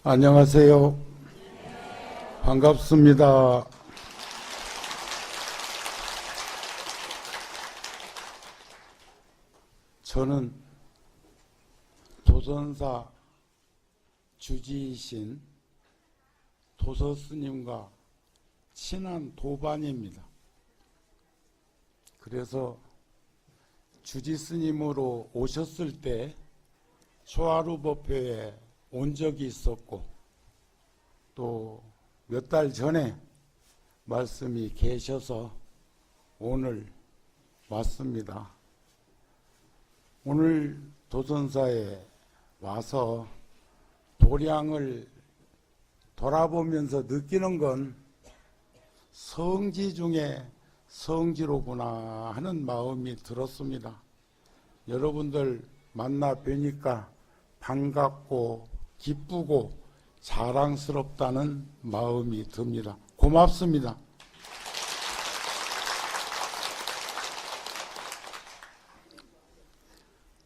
안녕하세요. 반갑습니다. 저는 도선사 주지이신 도서스님과 친한 도반입니다. 그래서 주지스님으로 오셨을 때 초하루법회에 온 적이 있었고, 또 몇 달 전에 말씀이 계셔서 오늘 왔습니다. 오늘 도선사에 와서 도량을 돌아보면서 느끼는 건 성지 중에 성지로구나 하는 마음이 들었습니다. 여러분들 만나 뵈니까 반갑고 기쁘고 자랑스럽다는 마음이 듭니다. 고맙습니다.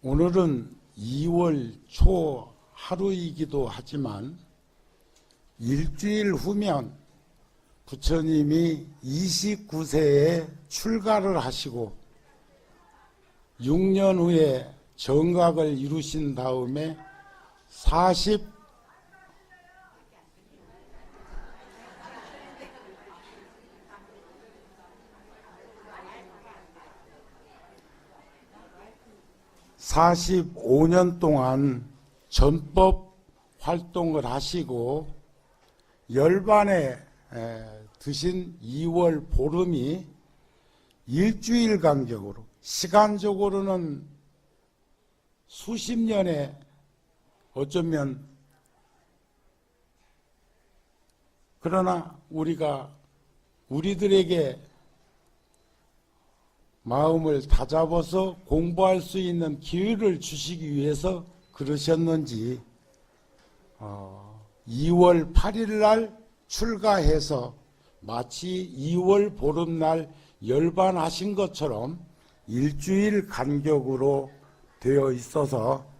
오늘은 2월 초 하루이기도 하지만 일주일 후면 부처님이 29세에 출가를 하시고 6년 후에 정각을 이루신 다음에 45년 동안 전법 활동을 하시고 열반에 드신 2월 보름이 일주일 간격으로, 시간적으로는 수십 년에 어쩌면, 그러나 우리들에게 마음을 다잡아서 공부할 수 있는 기회를 주시기 위해서 그러셨는지 2월 8일 날 출가해서 마치 2월 보름날 열반하신 것처럼 일주일 간격으로 되어 있어서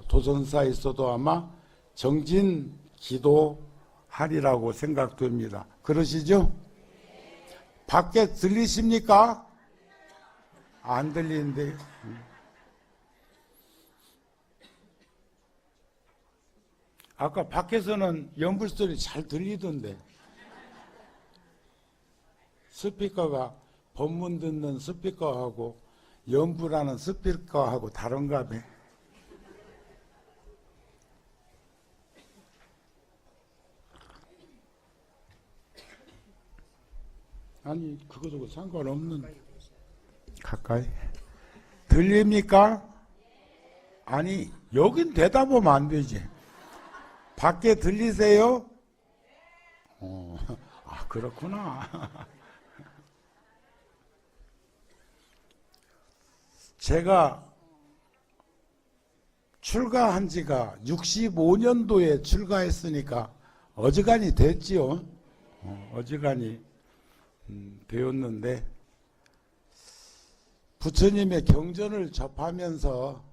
도선사에서도 아마 정진 기도하리라고 생각됩니다. 그러시죠? 밖에 들리십니까? 안 들리는데. 아까 밖에서는 연불 소리 잘 들리던데. 스피커가 법문 듣는 스피커하고 연불하는 스피커하고 다른가 봐. 아니, 그거하고 상관없는. 가까이 들립니까? 아니, 여긴 대답하면 안 되지. 밖에 들리세요? 그렇구나. 제가 출가한 지가 65년도에 출가했으니까 어지간히 됐지요. 어지간히 되었는데, 부처님의 경전을 접하면서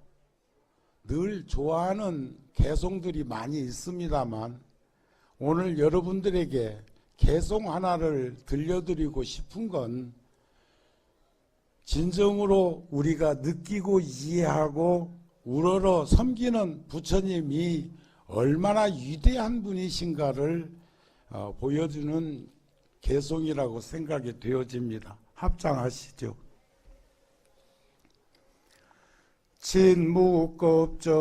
늘 좋아하는 개송들이 많이 있습니다만, 오늘 여러분들에게 개송 하나를 들려드리고 싶은 건 진정으로 우리가 느끼고 이해하고 우러러 섬기는 부처님이 얼마나 위대한 분이신가를 보여주는 개송이라고 생각이 되어집니다. 합장하시죠. 진무급전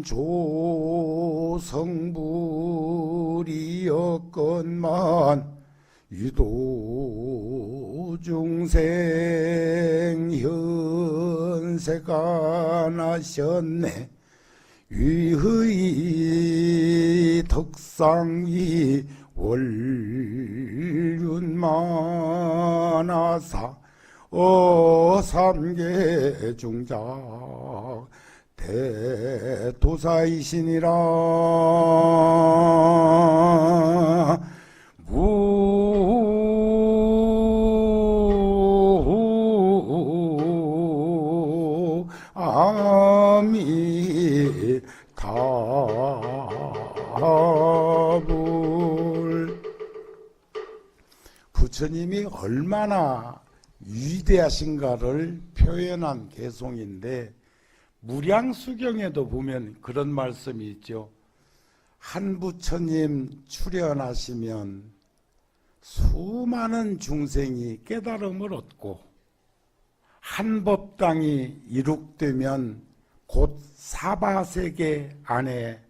조성불이었건만 유도중생 현세가 나셨네. 위의 덕상이 원륜만하사 삼계중작 대도사이시니라. 아미타 부처님이 얼마나 위대하신가를 표현한 개송인데, 무량수경에도 보면 그런 말씀이 있죠. 한 부처님 출현하시면 수많은 중생이 깨달음을 얻고, 한 법당이 이룩되면 곧 사바세계 안에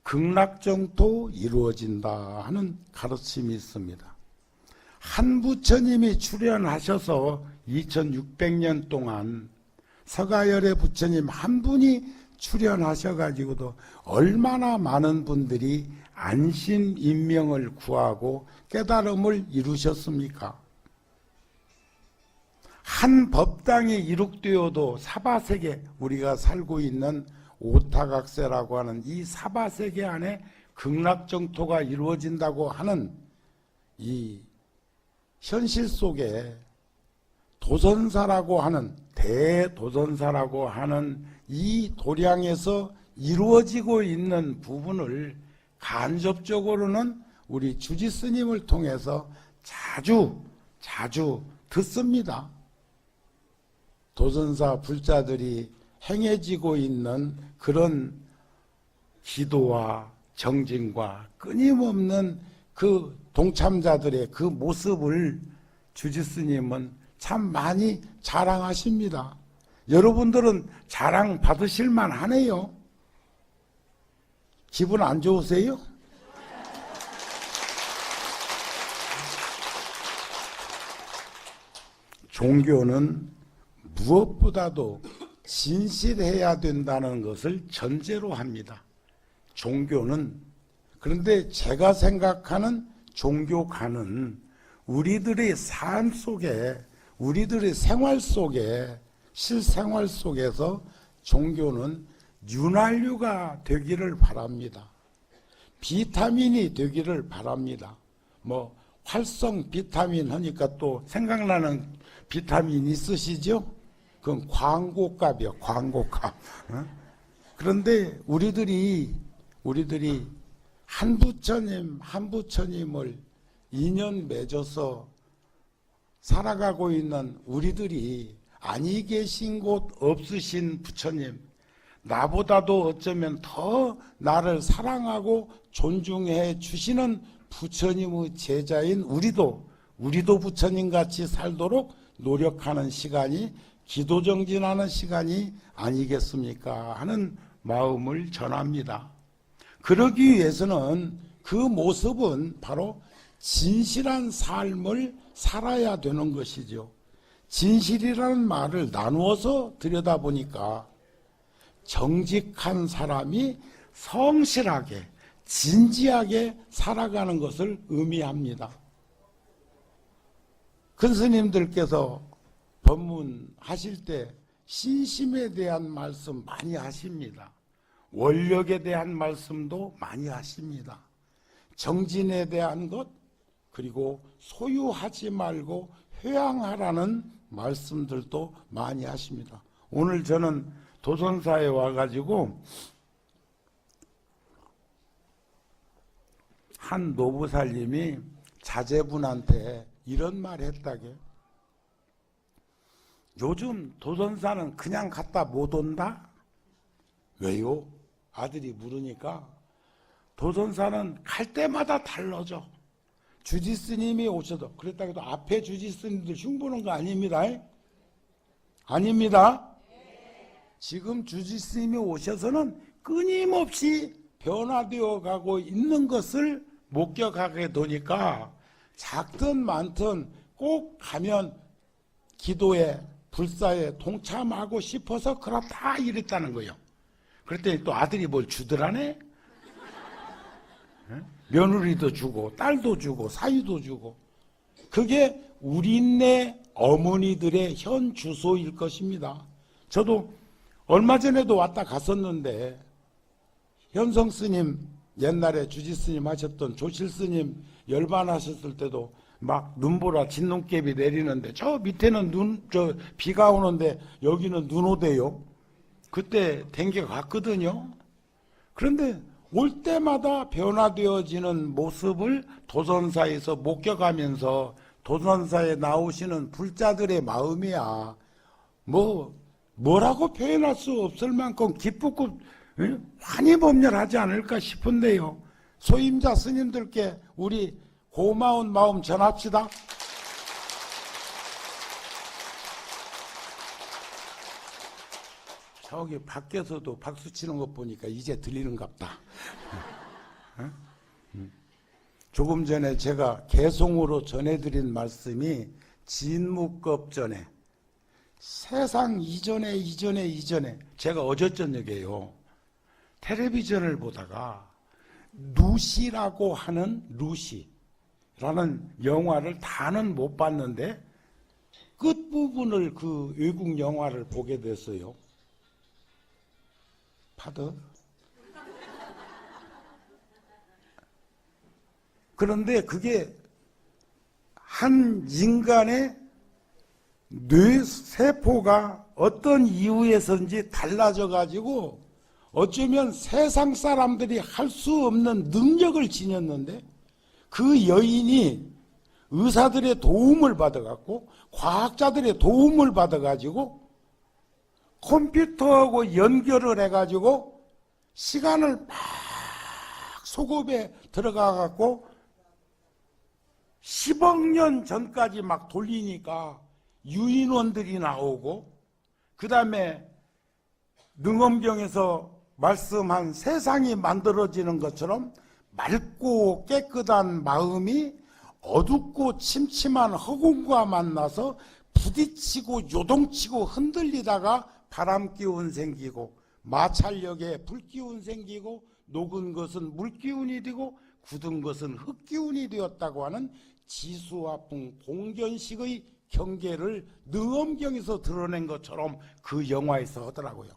극락정토 이루어진다 하는 가르침이 있습니다. 한 부처님이 출현하셔서 2600년 동안 서가열의 부처님 한 분이 출현하셔가지고도 얼마나 많은 분들이 안심인명을 구하고 깨달음을 이루셨습니까? 한 법당이 이룩되어도 사바세계, 우리가 살고 있는 오타각세라고 하는 이 사바세계 안에 극락정토가 이루어진다고 하는 이 현실 속에 도선사라고 하는, 대도선사라고 하는 이 도량에서 이루어지고 있는 부분을 간접적으로는 우리 주지스님을 통해서 자주 듣습니다. 도선사 불자들이 행해지고 있는 그런 기도와 정진과 끊임없는 그 동참자들의 그 모습을 주지스님은 참 많이 자랑하십니다. 여러분들은 자랑 받으실 만하네요. 기분 안 좋으세요? 종교는 무엇보다도 진실해야 된다는 것을 전제로 합니다. 종교는. 그런데 제가 생각하는 종교가는 우리들의 삶 속에, 우리들의 생활 속에, 실생활 속에서 종교는 윤활유가 되기를 바랍니다. 비타민이 되기를 바랍니다. 뭐 활성 비타민 하니까 또 생각나는 비타민 있으시죠? 그건 광고값이요, 광고값. 그런데 우리들이 한 부처님을 인연 맺어서 살아가고 있는 우리들이 아니 계신 곳 없으신 부처님, 나보다도 어쩌면 더 나를 사랑하고 존중해 주시는 부처님의 제자인 우리도 부처님같이 살도록 노력하는 시간이, 기도정진하는 시간이 아니겠습니까 하는 마음을 전합니다. 그러기 위해서는 그 모습은 바로 진실한 삶을 살아야 되는 것이죠. 진실이라는 말을 나누어서 들여다보니까 정직한 사람이 성실하게, 진지하게 살아가는 것을 의미합니다. 큰 스님들께서 법문하실 때 신심에 대한 말씀 많이 하십니다. 원력에 대한 말씀도 많이 하십니다. 정진에 대한 것, 그리고 소유하지 말고 회양하라는 말씀들도 많이 하십니다. 오늘 저는 도선사에 와가지고 한 노부살님이 자제분한테 이런 말 했다게. 요즘 도선사는 그냥 갔다 못 온다? 왜요? 아들이 물으니까 도선사는 갈 때마다 달라져. 주지스님이 오셔도, 그랬다 해도 앞에 주지스님들 흉보는 거 아닙니다. 아닙니다. 지금 주지스님이 오셔서는 끊임없이 변화되어 가고 있는 것을 목격하게 되니까 작든 많든 꼭 가면 기도에, 불사에 동참하고 싶어서 그렇다 이랬다는 거예요. 그랬더니 또 아들이 뭘 주더라네? 며느리도 주고 딸도 주고 사위도 주고. 그게 우리네 어머니들의 현 주소일 것입니다. 저도 얼마 전에도 왔다 갔었는데 현성 스님, 옛날에 주지 스님 하셨던 조실 스님 열반하셨을 때도 막 눈보라 진눈깨비 내리는데 저 밑에는 비가 오는데 여기는 눈 오대요. 그때 댕겨 갔거든요. 그런데 올 때마다 변화되어지는 모습을 도선사에서 목격하면서 도선사에 나오시는 불자들의 마음이야. 뭐라고 표현할 수 없을 만큼 기쁘고 환희범렬하지 않을까 싶은데요. 소임자 스님들께 우리 고마운 마음 전합시다. 저기 밖에서도 박수 치는 것 보니까 이제 들리는갑다. 조금 전에 제가 개송으로 전해드린 말씀이 진묵겁전에 세상 이전에 제가 어제 저녁에요. 텔레비전을 보다가 루시라고 하는 루시라는 영화를 다는 못 봤는데 끝부분을 그 외국 영화를 보게 됐어요. 파더. 그런데 그게 한 인간의 뇌세포가 어떤 이유에서인지 달라져 가지고 어쩌면 세상 사람들이 할 수 없는 능력을 지녔는데 그 여인이 의사들의 도움을 받아갖고 과학자들의 도움을 받아가지고 컴퓨터하고 연결을 해가지고 시간을 막 속업에 들어가갖고 10억 년 전까지 막 돌리니까 유인원들이 나오고 그 다음에 능엄경에서 말씀한 세상이 만들어지는 것처럼 맑고 깨끗한 마음이 어둡고 침침한 허공과 만나서 부딪히고 요동치고 흔들리다가 바람기운 생기고 마찰력에 불기운 생기고 녹은 것은 물기운이 되고 굳은 것은 흙기운이 되었다고 하는 지수화풍 봉견식의 경계를 능엄경에서 드러낸 것처럼 그 영화에서 하더라고요.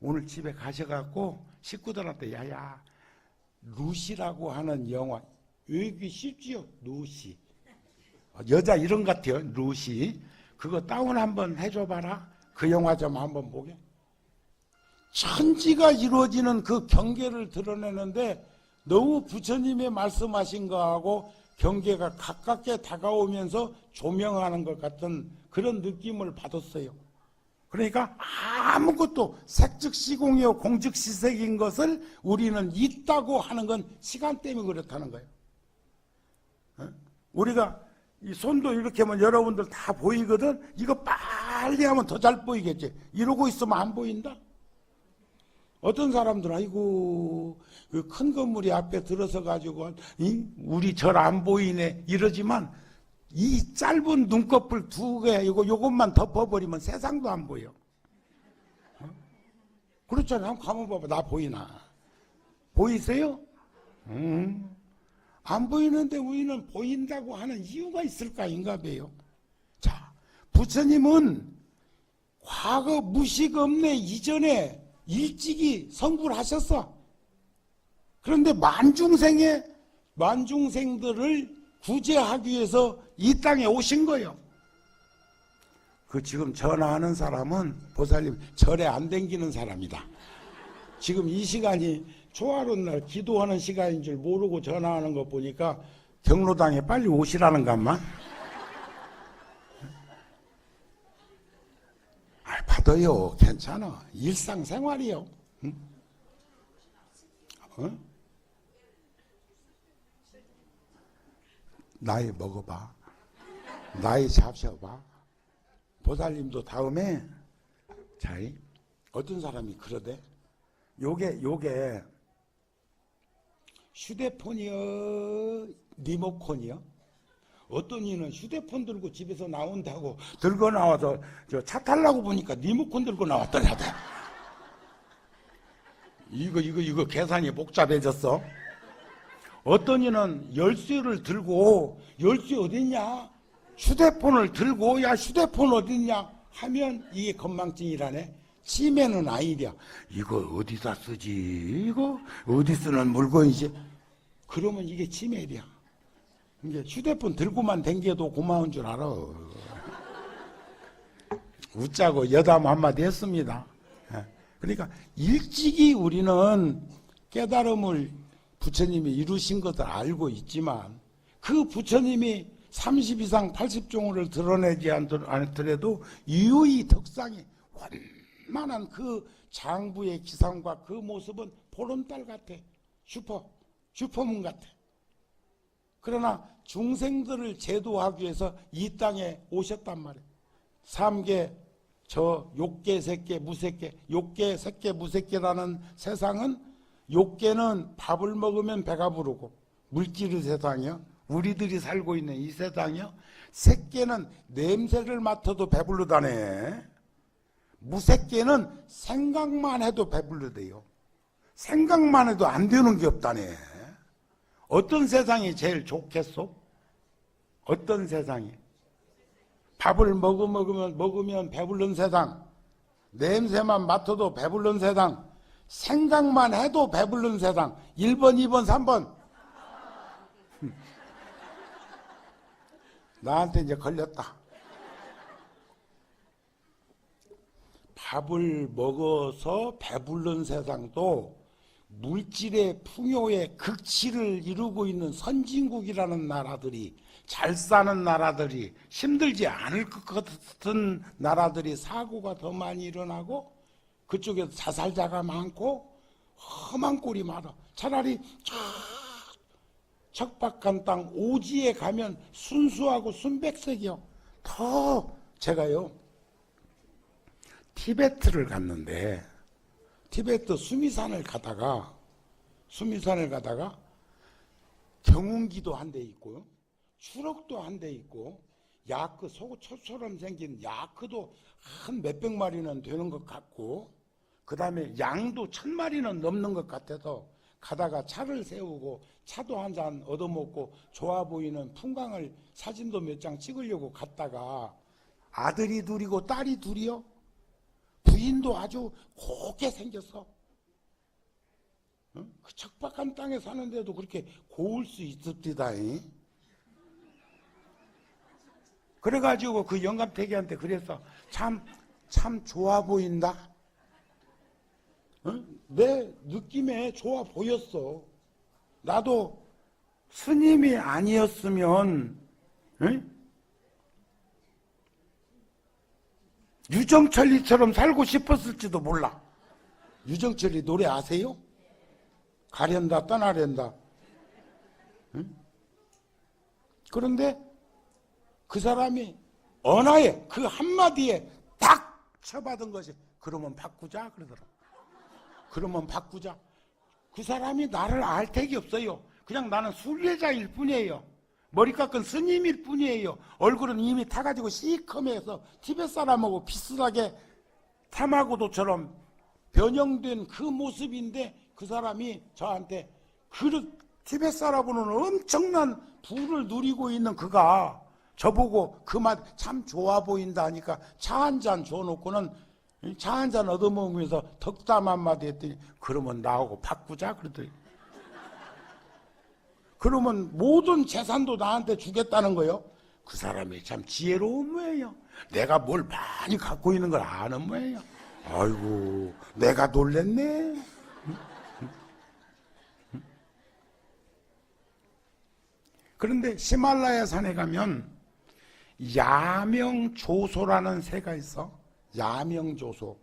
오늘 집에 가셔갖고 식구들한테 야야 루시라고 하는 영화 외우기 쉽지요. 루시 여자 이름 같아요. 루시 그거 다운 한번 해줘봐라. 그 영화 좀 한번 보게. 천지가 이루어지는 그 경계를 드러내는데 너무 부처님의 말씀하신 거하고 경계가 가깝게 다가오면서 조명하는 것 같은 그런 느낌을 받았어요. 그러니까 아무것도 색즉시공이요 공즉시색인 것을 우리는 있다고 하는 건 시간 때문에 그렇다는 거예요. 우리가 이 손도 이렇게 하면 여러분들 다 보이거든. 이거 빨리 하면 더 잘 보이겠지. 이러고 있으면 안 보인다. 어떤 사람들은 아이고 그 큰 건물이 앞에 들어서 가지고 우리 절 안 보이네 이러지만 이 짧은 눈꺼풀 두 개 요것만 덮어버리면 세상도 안 보여. 그렇잖아요. 한번 가만 봐봐. 나 보이나? 보이세요? 안 보이는데 우리는 보인다고 하는 이유가 있을까 인가 봐요. 자, 부처님은 과거 무식업내 이전에 일찍이 성불 하셨어. 그런데 만중생들을 구제하기 위해서 이 땅에 오신 거예요. 그 지금 전화하는 사람은 보살님 절에 안 댕기는 사람이다. 지금 이 시간이 초하룻 날 기도하는 시간인 줄 모르고 전화하는 거 보니까 경로당에 빨리 오시라는 것만. 받아요. 괜찮아. 일상생활이요. 응? 나이 먹어봐. 나이 잡셔봐. 보살님도 다음에 자이 어떤 사람이 그러대. 요게 휴대폰이요 리모컨이요. 어떤 이는 휴대폰 들고 집에서 나온다고 들고 나와서 저 차 타려고 보니까 리모컨 들고 나왔더라다. 이거 계산이 복잡해졌어. 어떤 이는 열쇠를 들고 열쇠 어딨냐? 휴대폰을 들고 야 휴대폰 어딨냐? 하면 이게 건망증이라네. 치매는 아니랴. 이거 어디다 쓰지? 이거 어디 쓰는 물건이지? 그러면 이게 치매랴. 이제 휴대폰 들고만 댕겨도 고마운 줄 알아. 웃자고 여담 한마디 했습니다. 그러니까 일찍이 우리는 깨달음을 부처님이 이루신 것을 알고 있지만 그 부처님이 30 이상 80종을 드러내지 않더라도 유의 덕상이 완만한 그 장부의 기상과 그 모습은 보름달 같아. 슈퍼문 같아. 그러나 중생들을 제도하기 위해서 이 땅에 오셨단 말이에요. 삼계, 욕계, 색계, 무색계, 욕계, 색계, 무색계라는 세상은, 욕계는 밥을 먹으면 배가 부르고 물질의 세상이요. 우리들이 살고 있는 이 세상이요. 색계는 냄새를 맡아도 배부르다네. 무색계는 생각만 해도 배부르대요. 생각만 해도 안 되는 게 없다네. 어떤 세상이 제일 좋겠소? 어떤 세상이? 밥을 먹으면 배부른 세상, 냄새만 맡아도 배부른 세상, 생각만 해도 배부른 세상. 1번, 2번, 3번. 나한테 이제 걸렸다. 밥을 먹어서 배부른 세상도 물질의 풍요의 극치를 이루고 있는 선진국이라는 나라들이, 잘 사는 나라들이, 힘들지 않을 것 같은 나라들이 사고가 더 많이 일어나고 그쪽에서 자살자가 많고 험한 꼴이 많아. 차라리 저 척박한 땅 오지에 가면 순수하고 순백색이요. 더 제가요 티베트를 갔는데, 티베트 수미산을 가다가 경운기도 한 대 있고요, 추럭도 한 대 있고, 야크, 소처럼 생긴 야크도 한 몇백 마리는 되는 것 같고, 그 다음에 양도 1000마리는 넘는 것 같아서 가다가 차를 세우고 차도 한 잔 얻어먹고 좋아 보이는 풍광을 사진도 몇 장 찍으려고 갔다가 아들이 둘이고 딸이 둘이요. 부인도 아주 곱게 생겼어. 응? 그 척박한 땅에 사는데도 그렇게 고울 수 있습니다. 그래가지고 그 영감태기한테 그래서 참 좋아 보인다. 응? 내 느낌에 좋아 보였어. 나도 스님이 아니었으면, 응? 유정철이처럼 살고 싶었을지도 몰라. 유정철이 노래 아세요? 가련다 떠나련다. 응? 그런데 그 사람이 언하에 그 한마디에 딱 쳐받은 것이, 그러면 바꾸자 그러더라고. 그러면 바꾸자. 그 사람이 나를 알 택이 없어요. 그냥 나는 순례자일 뿐이에요. 머리 깎은 스님일 뿐이에요. 얼굴은 이미 타가지고 시커매서 티벳 사람하고 비슷하게 타마고도처럼 변형된 그 모습인데, 그 사람이 저한테 티벳 사람으로는 엄청난 부를 누리고 있는 그가 저보고 그 말 참 좋아 보인다 하니까 차 한 잔 줘놓고는 차 한 잔 얻어먹으면서 덕담 한마디 했더니, 그러면 나하고 바꾸자 그러더니, 그러면 모든 재산도 나한테 주겠다는 거예요. 그 사람이 참 지혜로운 모양이에요. 내가 뭘 많이 갖고 있는 걸 아는 모양이에요. 아이고, 내가 놀랬네. 그런데 히말라야 산에 가면 야명조소라는 새가 있어. 야명조소.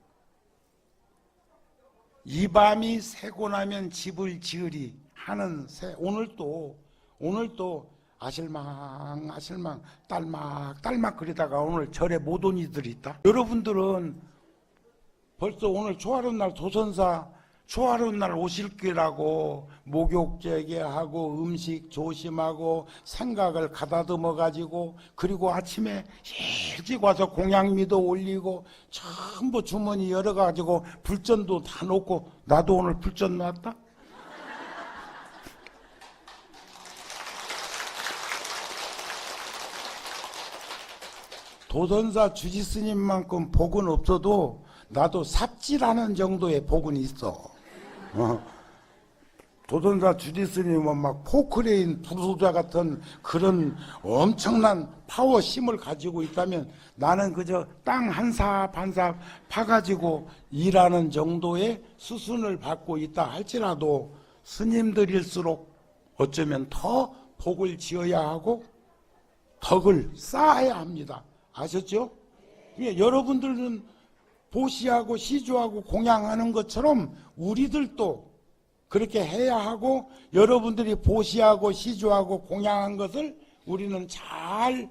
이 밤이 새고 나면 집을 지으리 하는 새. 오늘도 아실망 딸막 그러다가 오늘 절에 못 온 이들이 있다. 여러분들은 벌써 오늘 초하루 날 도선사 초하루 날 오실 거라고 목욕 재개하고 음식 조심하고 생각을 가다듬어 가지고, 그리고 아침에 일찍 와서 공양미도 올리고 전부 주머니 열어 가지고 불전도 다 놓고, 나도 오늘 불전 놨다. 도선사 주지스님만큼 복은 없어도 나도 삽질하는 정도의 복은 있어. 도선사 주지스님은 막 포크레인 부르소자 같은 그런 엄청난 파워 힘을 가지고 있다면, 나는 그저 땅 한 삽 한 삽 파가지고 일하는 정도의 수순을 받고 있다 할지라도, 스님들일수록 어쩌면 더 복을 지어야 하고 덕을 쌓아야 합니다. 아셨죠? 여러분들은 보시하고 시주하고 공양하는 것처럼 우리들도 그렇게 해야 하고, 여러분들이 보시하고 시주하고 공양한 것을 우리는 잘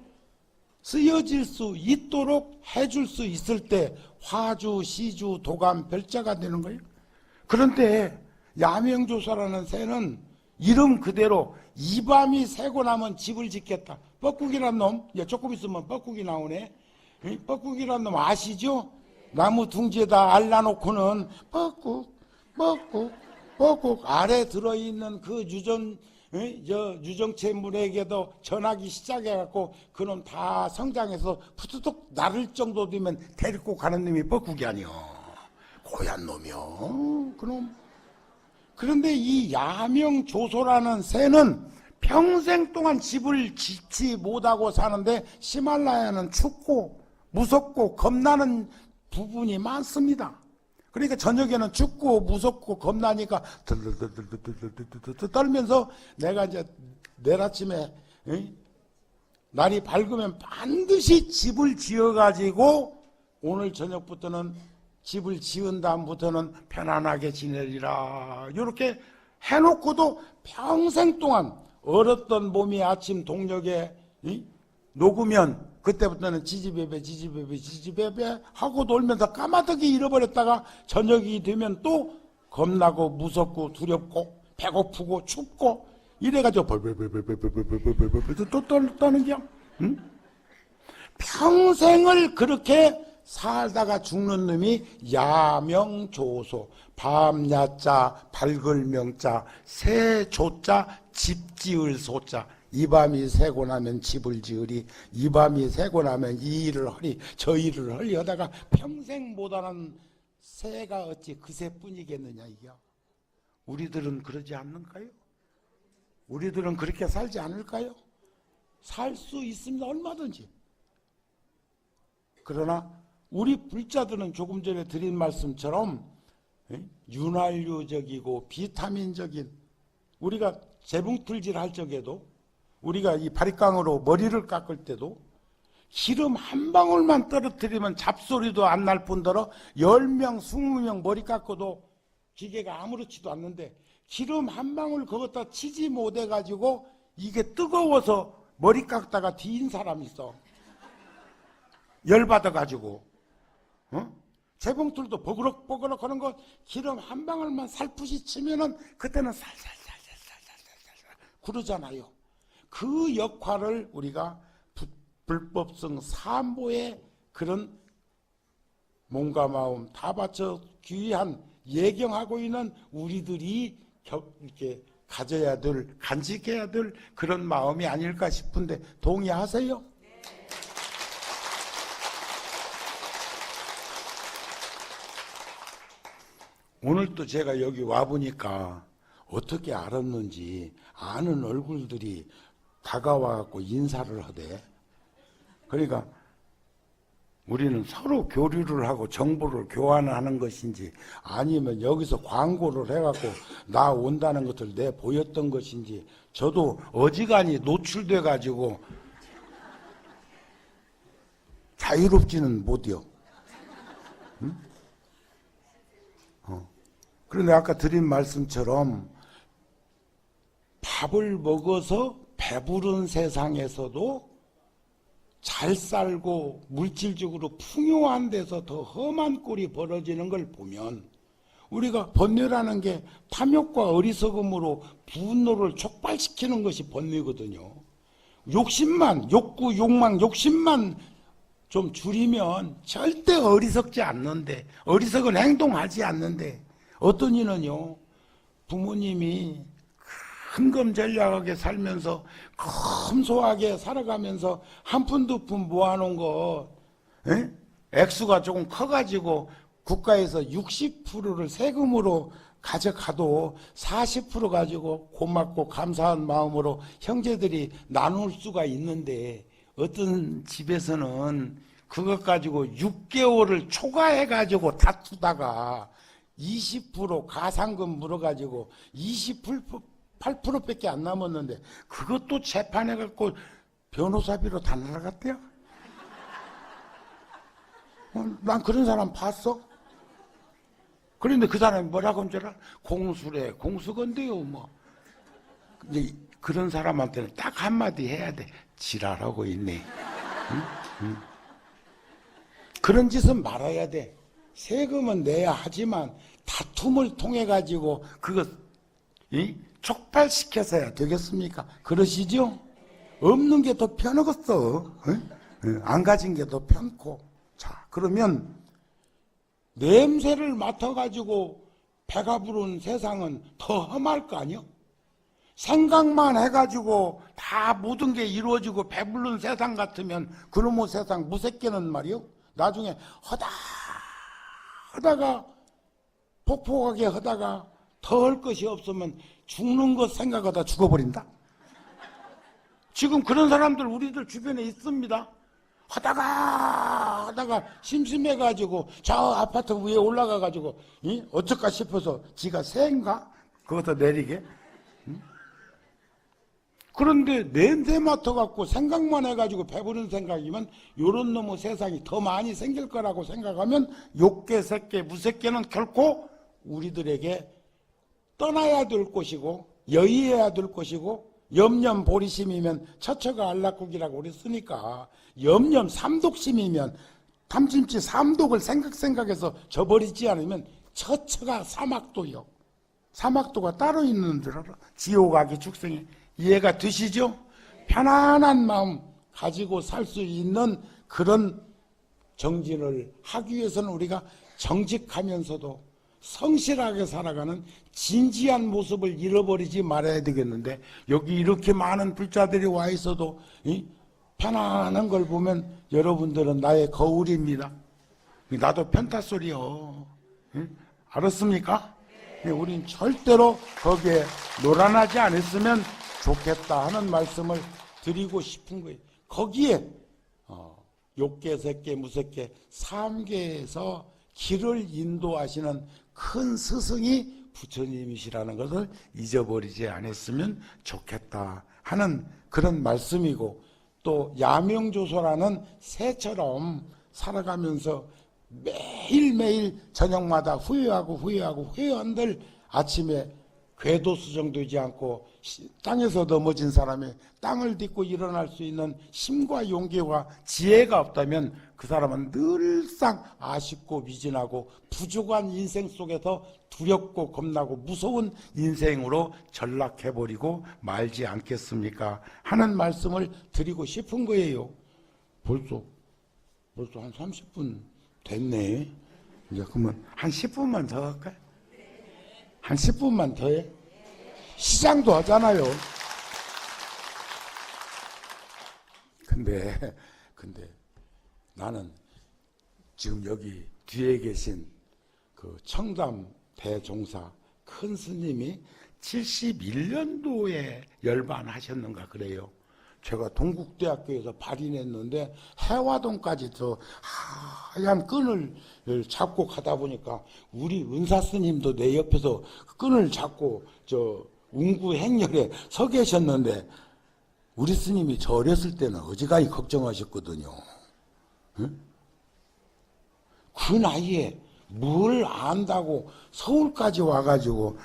쓰여질 수 있도록 해줄 수 있을 때 화주, 시주, 도감, 별자가 되는 거예요. 그런데 야명조사라는 새는 이름 그대로 이 밤이 새고 나면 집을 짓겠다. 뻐꾸기란 놈, 조금 있으면 뻐꾸기 나오네. 뻐꾸기란 놈 아시죠? 나무 둥지에다 알라놓고는 뻐꾹 뻐꾹 뻐꾹 아래 들어있는 그 유정체물에게도 전하기 시작해갖고 그놈 다 성장해서 푸드득 나를 정도 되면 데리고 가는 놈이 뻐꾸기 아니여. 고얀 놈이여 그놈. 그런데 이 야명조소라는 새는 평생 동안 집을 짓지 못하고 사는데 히말라야는 춥고 무섭고 겁나는 부분이 많습니다. 그러니까 저녁에는 춥고 무섭고 겁나니까 떨면서 내가 이제 내일 아침에 날이 밝으면 반드시 집을 지어가지고 오늘 저녁부터는 집을 지은 다음부터는 편안하게 지내리라 이렇게 해놓고도 평생 동안 얼었던 몸이 아침 동력에 녹으면 그때부터는 지지배배 하고 놀면서 까마득히 잃어버렸다가 저녁이 되면 또 겁나고 무섭고 두렵고 배고프고 춥고 이래가지고 벌벌벌벌벌벌벌벌벌벌 또 떠는 겨. 평생을 그렇게 살다가 죽는 놈이 야명조소, 밤야자, 밝을 명자, 새조자, 집지을 소자. 이 밤이 새고 나면 집을 지으리, 이 밤이 새고 나면 이 일을 하리, 저 일을 하리 하다가 평생 못하는 새가 어찌 그 새뿐이겠느냐 이게. 우리들은 그러지 않는가요? 우리들은 그렇게 살지 않을까요? 살 수 있습니다. 얼마든지. 그러나 우리 불자들은 조금 전에 드린 말씀처럼 윤활유적이고 비타민적인, 우리가 재봉틀질 할 적에도 우리가 이 바리깡으로 머리를 깎을 때도 기름 한 방울만 떨어뜨리면 잡소리도 안 날 뿐더러 10명, 20명 머리 깎아도 기계가 아무렇지도 않는데 기름 한 방울 그것다 치지 못해가지고 이게 뜨거워서 머리 깎다가 뒤인 사람이 있어. 열받아가지고. 재봉틀도 버그럭버그럭 하는 거 기름 한 방울만 살풋이 치면은 그때는 살살살살살살살 구르잖아요. 그 역할을 우리가 불법성 삼보의 그런 몸과 마음 다 바쳐 귀한 예경하고 있는 우리들이 이렇게 가져야 될, 간직해야 될 그런 마음이 아닐까 싶은데 동의하세요? 오늘 또 제가 여기 와보니까 어떻게 알았는지 아는 얼굴들이 다가와갖고 인사를 하대. 그러니까 우리는 서로 교류를 하고 정보를 교환하는 것인지 아니면 여기서 광고를 해갖고 나 온다는 것을 내 보였던 것인지 저도 어지간히 노출돼가지고 자유롭지는 못해요. 응? 그런데 아까 드린 말씀처럼 밥을 먹어서 배부른 세상에서도 잘 살고 물질적으로 풍요한 데서 더 험한 꼴이 벌어지는 걸 보면 우리가 번뇌라는 게 탐욕과 어리석음으로 분노를 촉발시키는 것이 번뇌거든요. 욕심만, 욕구, 욕망, 욕심만 좀 줄이면 절대 어리석지 않는데, 어리석은 행동하지 않는데, 어떤 이는요, 부모님이 흥금전략하게 살면서 검소하게 살아가면서 한 푼 두 푼 모아놓은 거 액수가 조금 커가지고 국가에서 60%를 세금으로 가져가도 40% 가지고 고맙고 감사한 마음으로 형제들이 나눌 수가 있는데 어떤 집에서는 그것 가지고 6개월을 초과해가지고 다투다가 20% 가상금 물어가지고 28%밖에 안 남았는데 그것도 재판해갖고 변호사비로 다 날아갔대요. 난 그런 사람 봤어. 그런데 그 사람이 뭐라고 하는 줄 알아? 공수래, 공수건데요, 뭐. 이제 그런 사람한테는 딱 한마디 해야 돼. 지랄하고 있네. 응? 응. 그런 짓은 말아야 돼. 세금은 내야 하지만 다툼을 통해 가지고 그거 촉발시켜서야 되겠습니까? 그러시죠? 없는 게 더 편하겠어. 안 가진 게 더 편고. 자, 그러면 냄새를 맡아가지고 배가 부른 세상은 더 험할 거 아니요? 생각만 해가지고 다 모든 게 이루어지고 배부른 세상 같으면 그놈의 세상 무섭게는 말이요. 나중에 하다가 폭폭하게 하다가 더 할 것이 없으면 죽는 것 생각하다 죽어버린다. 지금 그런 사람들 우리들 주변에 있습니다. 하다가 심심해가지고 저 아파트 위에 올라가가지고 어쩔까 싶어서 지가 새인가? 그것도 내리게. 그런데 냄새 맡아갖고 생각만 해가지고 배부른 생각이면 요런 놈의 세상이 더 많이 생길 거라고 생각하면 욕계, 새끼, 무새끼는 결코 우리들에게 떠나야 될 곳이고 여의해야 될 곳이고 염염 보리심이면 처처가 알락국이라고 우리 쓰니까 염염 삼독심이면 탐심치 삼독을 생각해서 저버리지 않으면 처처가 사막도요. 사막도가 따로 있는 줄 알아. 지옥아기 축생이. 이해가 되시죠? 편안한 마음 가지고 살 수 있는 그런 정진을 하기 위해서는 우리가 정직하면서도 성실하게 살아가는 진지한 모습을 잃어버리지 말아야 되겠는데 여기 이렇게 많은 불자들이 와 있어도 편안한 걸 보면 여러분들은 나의 거울입니다. 나도 편타소리요. 알았습니까? 우린 절대로 거기에 노란하지 않았으면 좋겠다 하는 말씀을 드리고 싶은 거예요. 거기에 욕계, 색계, 무색계 3계에서 길을 인도하시는 큰 스승이 부처님이시라는 것을 잊어버리지 않았으면 좋겠다 하는 그런 말씀이고, 또 야명조소라는 새처럼 살아가면서 매일매일 저녁마다 후회하고 회원들 아침에 궤도 수정되지 않고 땅에서 넘어진 사람이 땅을 딛고 일어날 수 있는 힘과 용기와 지혜가 없다면 그 사람은 늘상 아쉽고 미진하고 부족한 인생 속에서 두렵고 겁나고 무서운 인생으로 전락해버리고 말지 않겠습니까? 하는 말씀을 드리고 싶은 거예요. 벌써 한 30분 됐네. 이제 그러면 한 10분만 더 할까요? 한 10분만 더 해? 시장도 하잖아요. 근데 나는 지금 여기 뒤에 계신 그 청담 대종사 큰 스님이 71년도에 열반하셨는가 그래요. 제가 동국대학교에서 발인했는데 해화동까지 저 하얀 끈을 잡고 가다 보니까 우리 은사 스님도 내 옆에서 끈을 잡고 저 운구 행렬에 서 계셨는데 우리 스님이 저 어렸을 때는 어지간히 걱정하셨거든요. 응? 그 나이에 뭘 안다고 서울까지 와가지고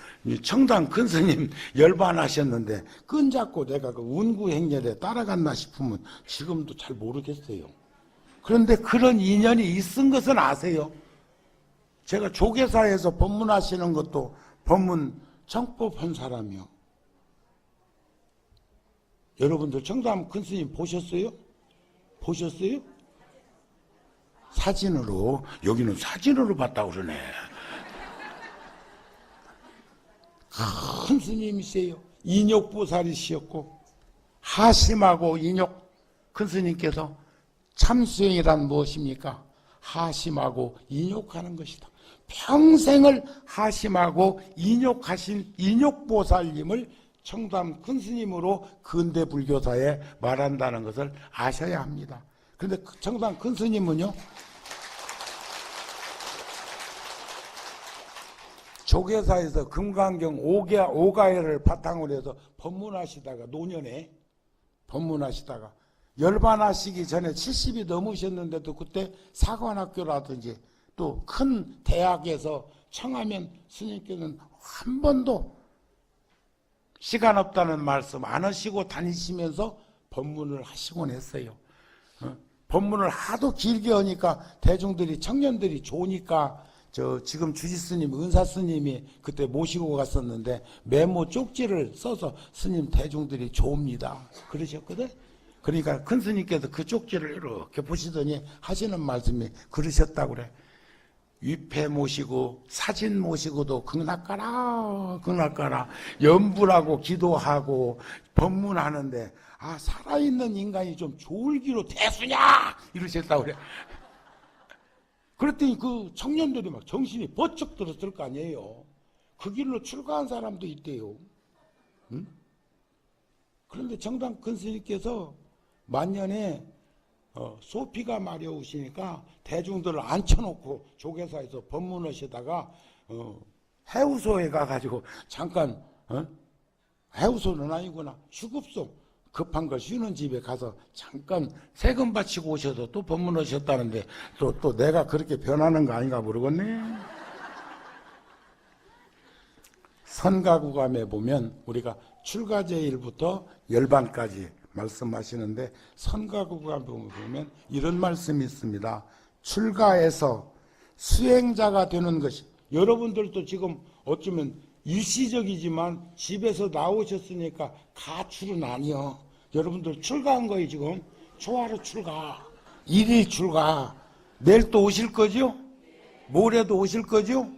청담 큰 스님 열반하셨는데 끈 잡고 내가 그 운구 행렬에 따라갔나 싶으면 지금도 잘 모르겠어요. 그런데 그런 인연이 있은 것은 아세요? 제가 조계사에서 법문하시는 것도 법문 청법한 사람이요. 여러분들 청담 큰 스님 보셨어요? 보셨어요? 사진으로. 여기는 사진으로 봤다고 그러네. 큰 스님이세요. 인욕보살이시였고 하심하고 인욕. 큰 스님께서 참수행이란 무엇입니까? 하심하고 인욕하는 것이다. 평생을 하심하고 인욕하신 인욕보살님을 청담 큰 스님으로 근대 불교사에 말한다는 것을 아셔야 합니다. 그런데 청담 큰 스님은요, 조계사에서 금강경 5가해를 바탕으로 해서 법문하시다가 노년에 법문하시다가 열반하시기 전에 70이 넘으셨는데도 그때 사관학교라든지 또 큰 대학에서 청하면 스님께서는 한 번도 시간 없다는 말씀 안 하시고 다니시면서 법문을 하시곤 했어요. 법문을 하도 길게 하니까 대중들이 청년들이 좋으니까 지금 주지스님 은사스님이 그때 모시고 갔었는데 메모 쪽지를 써서 스님 대중들이 좋습니다 그러셨거든. 그러니까 큰 스님께서 그 쪽지를 이렇게 보시더니 하시는 말씀이 그러셨다고 그래. 위패 모시고 사진 모시고도 극락가라 극락가라 염불하고 기도하고 법문하는데 살아있는 인간이 좀 좋을 기로 대수냐 이러셨다고 그래. 그랬더니 그 청년들이 막 정신이 번쩍 들었을 거 아니에요. 그 길로 출가한 사람도 있대요. 응? 그런데 정당 큰 스님께서 만년에 소피가 마려우시니까 대중들을 앉혀놓고 조계사에서 법문하시다가 해우소에 가가지고 잠깐 해우소는 아니구나 휴급소 급한 걸 쉬는 집에 가서 잠깐 세금 바치고 오셔서 또 법문하셨다는데 또 내가 그렇게 변하는 거 아닌가 모르겠네. 선가구감에 보면 우리가 출가제일부터 열반까지 말씀하시는데 선가구감에 보면 이런 말씀이 있습니다. 출가해서 수행자가 되는 것이 여러분들도 지금 어쩌면 일시적이지만 집에서 나오셨으니까 가출은 아니요. 여러분들 출가한 거예요 지금. 초하루 출가, 일일 출가. 내일 또 오실 거죠? 모레도 오실 거죠?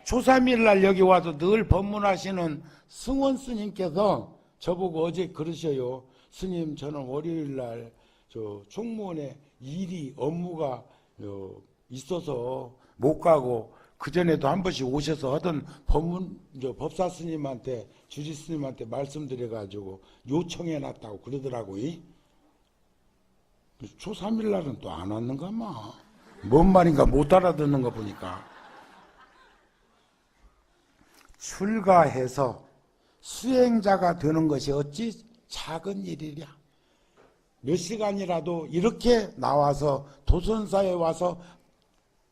초3일 날 여기 와서 늘 법문하시는 승원 스님께서 저보고 어제 그러셔요. 스님 저는 월요일 날 총무원에 일이 업무가 있어서 못 가고 그전에도 한 번씩 오셔서 하던 법사 스님한테 주지 스님한테 말씀드려가지고 요청해놨다고 그러더라고요. 초3일 날은 또 안 왔는가 마. 뭔 말인가 못 알아듣는 거 보니까. 출가해서 수행자가 되는 것이 어찌 작은 일이랴. 몇 시간이라도 이렇게 나와서 도선사에 와서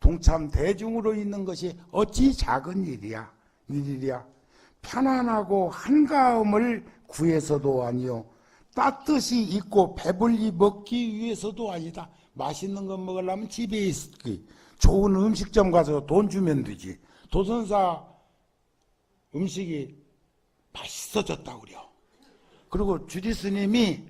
동참 대중으로 있는 것이 어찌 작은 일이야. 편안하고 한가함을 구해서도 아니요 따뜻이 있고 배불리 먹기 위해서도 아니다. 맛있는 거 먹으려면 집에 있기 좋은 음식점 가서 돈 주면 되지. 도선사 음식이 맛있어졌다고 그래요. 그리고 주지 스님이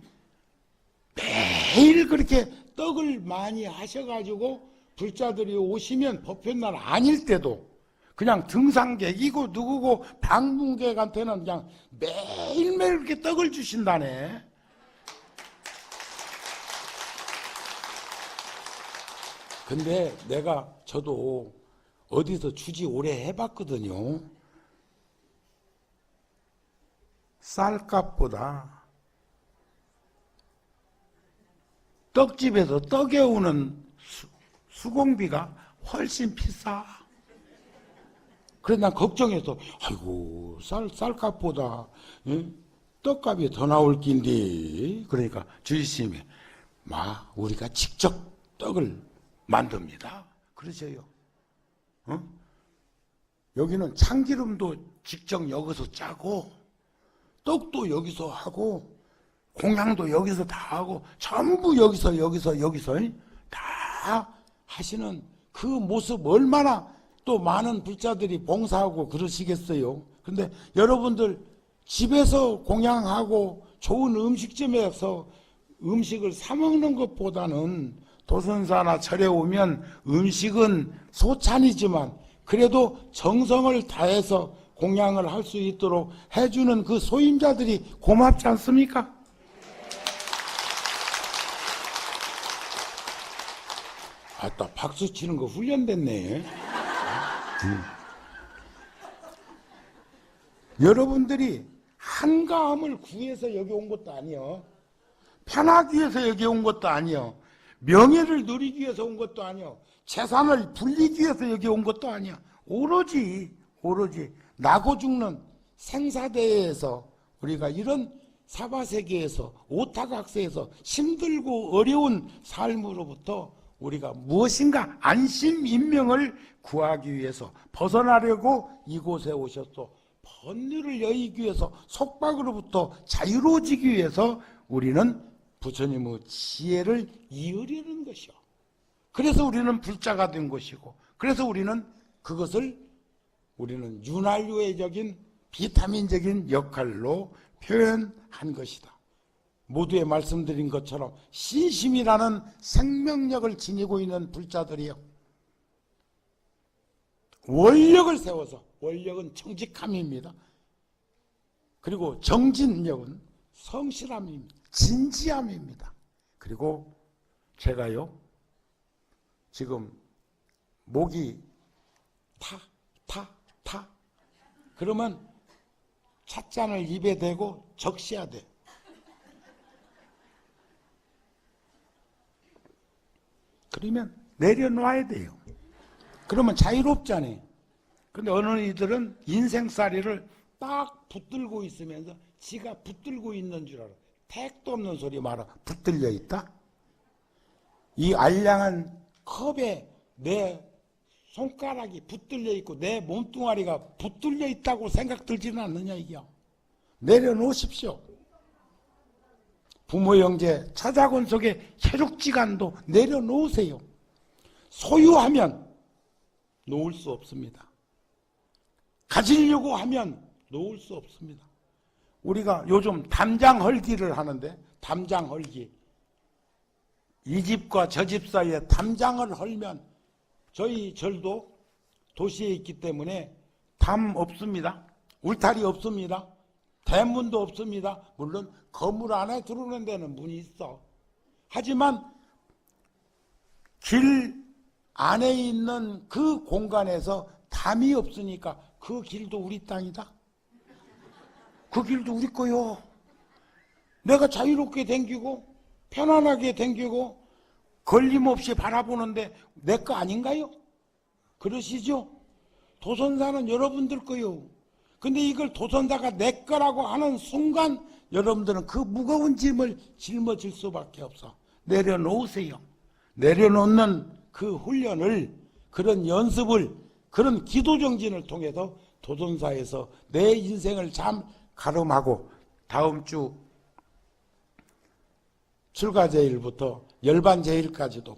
매일 그렇게 떡을 많이 하셔가지고 불자들이 오시면 법회날 아닐 때도 그냥 등산객이고 누구고 방문객한테는 그냥 매일매일 그렇게 떡을 주신다네. 근데 저도 어디서 주지 오래 해봤거든요. 쌀값보다 떡집에서 떡에 오는 수공비가 훨씬 비싸. 그래서 난 걱정해서 아이고 쌀값보다 떡값이 더 나올 낀데 그러니까 주지스님이 우리가 직접 떡을 만듭니다. 그러셔요. 여기는 참기름도 직접 여기서 짜고 떡도 여기서 하고 공양도 여기서 다 하고 전부 여기서 다 하시는 그 모습 얼마나 또 많은 불자들이 봉사하고 그러시겠어요. 근데 여러분들 집에서 공양하고 좋은 음식점에서 음식을 사 먹는 것보다는 도선사나 절에 오면 음식은 소찬이지만 그래도 정성을 다해서 공양을 할 수 있도록 해주는 그 소임자들이 고맙지 않습니까? 아따 박수 치는 거 훈련됐네. 여러분들이 한가함을 구해서 여기 온 것도 아니요. 편하기 위해서 여기 온 것도 아니요. 명예를 누리기 위해서 온 것도 아니요. 재산을 불리기 위해서 여기 온 것도 아니야. 오로지 나고 죽는 생사대에서 우리가 이런 사바세계에서 오타각세에서 힘들고 어려운 삶으로부터 우리가 무엇인가 안심인명을 구하기 위해서 벗어나려고 이곳에 오셨소. 번뇌를 여의기 위해서 속박으로부터 자유로워지기 위해서 우리는 부처님의 지혜를 이으려는 것이요. 그래서 우리는 불자가 된 것이고, 그래서 우리는 그것을 우리는 윤활유적인 비타민적인 역할로 표현한 것이다. 모두에 말씀드린 것처럼 신심이라는 생명력을 지니고 있는 불자들이요, 원력을 세워서, 원력은 정직함입니다. 그리고 정진력은 성실함입니다. 진지함입니다. 그리고 제가요, 지금 목이 타 그러면 찻잔을 입에 대고 적셔야 돼. 그러면 내려놔야 돼요. 그러면 자유롭잖아요. 근데 어느 이들은 인생살이를 딱 붙들고 있으면서 지가 붙들고 있는 줄 알아. 택도 없는 소리 말아. 붙들려 있다? 이 알량한 컵에 내 손가락이 붙들려 있고 내 몸뚱아리가 붙들려 있다고 생각 들지는 않느냐 이게요. 내려놓으십시오. 부모 형제 처자권 속에 혈육지간도 내려놓으세요. 소유하면 놓을 수 없습니다. 가지려고 하면 놓을 수 없습니다. 우리가 요즘 담장 헐기를 하는데, 담장 헐기, 이 집과 저 집 사이에 담장을 헐면, 저희 절도 도시에 있기 때문에 담 없습니다. 울타리 없습니다. 대문도 없습니다. 물론 건물 안에 들어오는 데는 문이 있어. 하지만 길 안에 있는 그 공간에서 담이 없으니까 그 길도 우리 땅이다. 그 길도 우리 거요. 내가 자유롭게 댕기고 편안하게 댕기고 걸림없이 바라보는데 내 거 아닌가요? 그러시죠? 도선사는 여러분들 거요. 근데 이걸 도선사가 내 거라고 하는 순간 여러분들은 그 무거운 짐을 짊어질 수밖에 없어. 내려놓으세요. 내려놓는 그 훈련을, 그런 연습을, 그런 기도정진을 통해서 도선사에서 내 인생을 참 가름하고, 다음 주 출가제일부터 열반제일까지도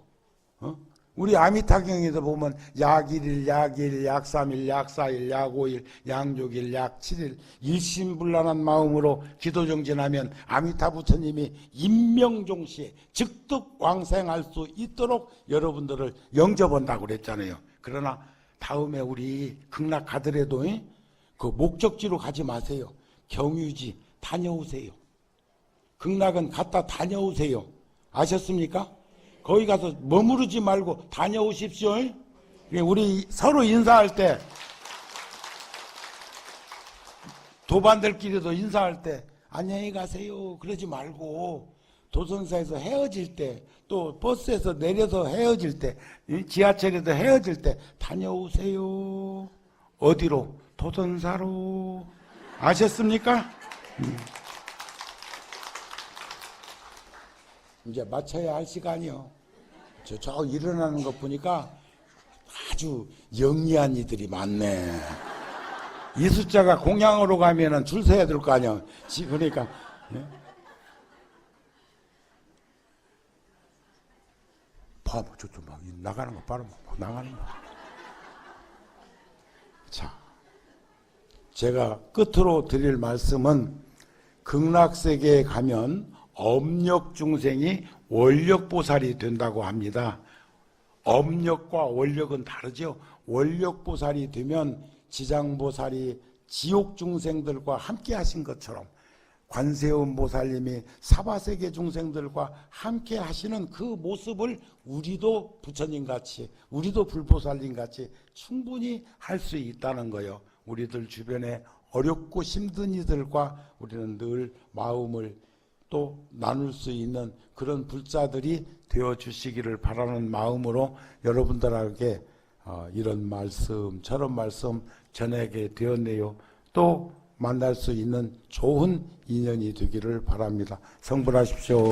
우리 아미타경에서 보면 약 1일, 약 2일, 약 3일, 약 4일, 약 5일, 약 6일, 약 7일 일심불란한 마음으로 기도정진하면 아미타 부처님이 임명종시에 즉득왕생할 수 있도록 여러분들을 영접한다고 그랬잖아요. 그러나 다음에 우리 극락 가더라도 그 목적지로 가지 마세요. 경유지 다녀오세요. 극락은 갔다 다녀오세요. 아셨습니까? 거기 가서 머무르지 말고 다녀오십시오. 우리 서로 인사할 때, 도반들끼리도 인사할 때 안녕히 가세요 그러지 말고, 도선사에서 헤어질 때, 또 버스에서 내려서 헤어질 때, 지하철에서 헤어질 때 다녀오세요. 어디로? 도선사로. 아셨습니까? 이제 마쳐야 할 시간이요. 저 일어나는 것 보니까 아주 영리한 이들이 많네. 이 숫자가 공양으로 가면은 줄 서야 될 거 아니야. 그러니까. 네? 봐, 저쪽 막 나가는 거 봐라, 나가는 거. 자, 제가 끝으로 드릴 말씀은, 극락세계에 가면 업력 중생이 원력보살이 된다고 합니다. 업력과 원력은 다르죠. 원력보살이 되면 지장보살이 지옥 중생들과 함께 하신 것처럼 관세음 보살님이 사바세계 중생들과 함께 하시는 그 모습을 우리도 부처님같이, 우리도 불보살님같이 충분히 할 수 있다는 거예요. 우리들 주변에 어렵고 힘든 이들과 우리는 늘 마음을 또 나눌 수 있는 그런 불자들이 되어주시기를 바라는 마음으로 여러분들에게 이런 말씀, 저런 말씀 전하게 되었네요. 또 만날 수 있는 좋은 인연이 되기를 바랍니다. 성불하십시오.